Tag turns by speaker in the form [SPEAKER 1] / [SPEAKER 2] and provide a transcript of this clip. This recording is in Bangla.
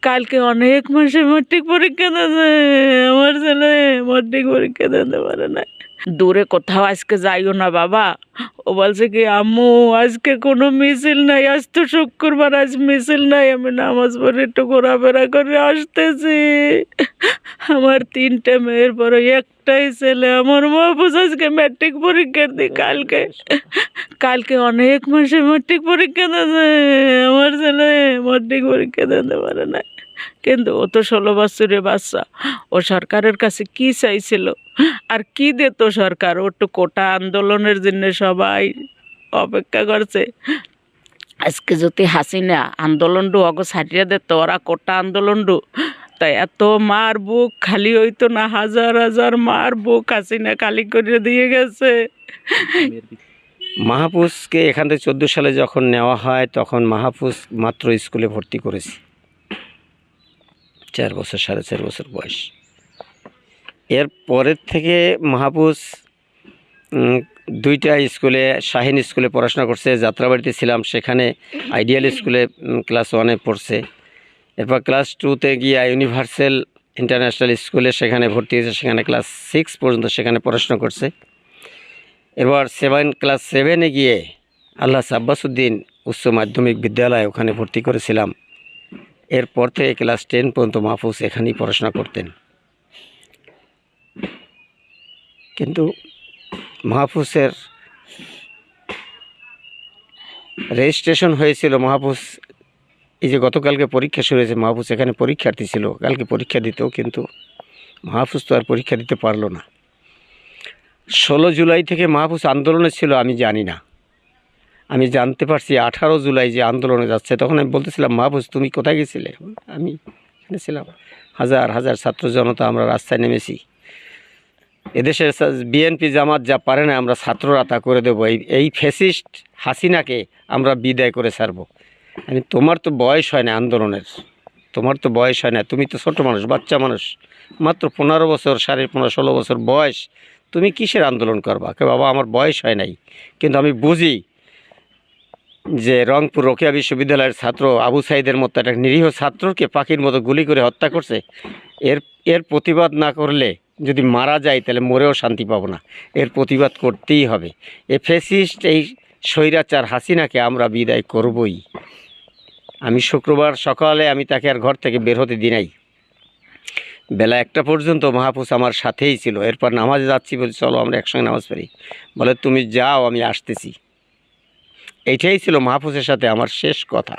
[SPEAKER 1] কালকে অনেক মাসে ম্যাট্রিক পরীক্ষা দিয়েছে, আমার ছেলে ম্যাট্রিক পরীক্ষা দিতে পারে না। দূরে কোথাও আজকে যাইও না বাবা। ও বলছে কি আম্মু আজকে কোনো মিছিল নাই, আজ তো শুক্রবার, আজ মিছিল নাই, আমি নামাজ পড়ে একটু ঘোরাফেরা করে আসতেছি। আমার 3টে মেয়ের পরে একটাই ছেলে, আমার মাহফুজ আজকে ম্যাট্রিক পরীক্ষা দিই। কালকে অনেক মাসে ম্যাট্রিক পরীক্ষা দিয়েছে, আমার ছেলে ম্যাট্রিক পরীক্ষা দিতে পারে না। কিন্তু ও তো 16 বছরের বাচ্চা, ও সরকারের কাছে কি চাইছিল আর কি দিত সরকার? ও তো কোটা আন্দোলনের জন্য সবাই অপেক্ষা করছে। আজকে যদি হাসিনা আন্দোলনটু অগো ছাটিয়ে দিত, ওরা কোটা আন্দোলনটু, তাই এত মার বুক খালি হইতো না। হাজার হাজার মার বুক হাসিনা খালি করে দিয়ে গেছে।
[SPEAKER 2] মাহফুজকে এখান থেকে 14 সালে যখন নেওয়া হয় তখন মাহফুজ মাত্র স্কুলে ভর্তি করেছি, 4 বছর 4.5 বছর বয়স। এর পরের থেকে মাহফুজ 2টা স্কুলে, শাহিন স্কুলে পড়াশোনা করছে। যাত্রাবাড়িতে ছিলাম, সেখানে আইডিয়াল স্কুলে ক্লাস 1-এ পড়ছে। এরপর ক্লাস 2-তে গিয়ে ইউনিভার্সাল ইন্টারন্যাশনাল স্কুলে সেখানে ভর্তি হয়েছে, সেখানে ক্লাস 6 পর্যন্ত সেখানে পড়াশোনা করছে। এবার ক্লাস 7-এ গিয়ে আল্লাহ আব্বাসউদ্দিন উচ্চ মাধ্যমিক বিদ্যালয়, ওখানে ভর্তি করেছিলাম। এরপর থেকে ক্লাস 10 পর্যন্ত মাহফুজ এখানেই পড়াশোনা করতেন। কিন্তু মাহফুজের রেজিস্ট্রেশন হয়েছিল, মাহফুজ এই যে গতকালকে পরীক্ষা শুরু হয়েছে, মাহফুজ এখানে পরীক্ষার্থী ছিল, কালকে পরীক্ষা দিত, কিন্তু মাহফুজ তো আর পরীক্ষা দিতে পারলো না। 16 জুলাই থেকে মাহফুজ আন্দোলনে ছিল, আমি জানি না। আমি জানতে পারছি 18 জুলাই যে আন্দোলনে যাচ্ছে। তখন আমি বলতেছিলাম, মাহফুজ তুমি কোথায় গেছিলে? আমি এখানে ছিলাম, হাজার হাজার ছাত্র জনতা আমরা রাস্তায় নেমেছি। এদেশের বিএনপি জামাত যা পারে না, আমরা ছাত্ররা তা করে দেবো। এই ফ্যাসিস্ট হাসিনাকে আমরা বিদায় করে ছাড়বো। তোমার তো বয়স হয় না আন্দোলনের, তোমার তো বয়স হয় না, তুমি তো ছোটো মানুষ, বাচ্চা মানুষ, মাত্র 15 বছর, 15.5 16 বছর বয়স, তুমি কিসের আন্দোলন করবা? বাবা আমার বয়স হয় নাই, কিন্তু আমি বুঝি যে রংপুর রোকেয়া বিশ্ববিদ্যালয়ের ছাত্র আবু সাইদের মতো একটা নিরীহ ছাত্রকে পাখির মতো গুলি করে হত্যা করছে। এর প্রতিবাদ না করলে, যদি মারা যায় তাহলে মরেও শান্তি পাবো না। এর প্রতিবাদ করতেই হবে। এই ফ্যাসিস্ট, এই স্বৈরাচার হাসিনাকে আমরা বিদায় করবই। আমি শুক্রবার সকালে আমি তাকে আর ঘর থেকে বের হতে দিই নাই। বেলা 1টা পর্যন্ত মাহফুজ আমার সাথেই ছিল। এরপর নামাজে যাচ্ছি, বলছি চলো আমরা একসঙ্গে নামাজ পড়ি। বলে তুমি যাও, আমি আসতেছি। এইটাই ছিল মাহফুজের সাথে আমার শেষ কথা।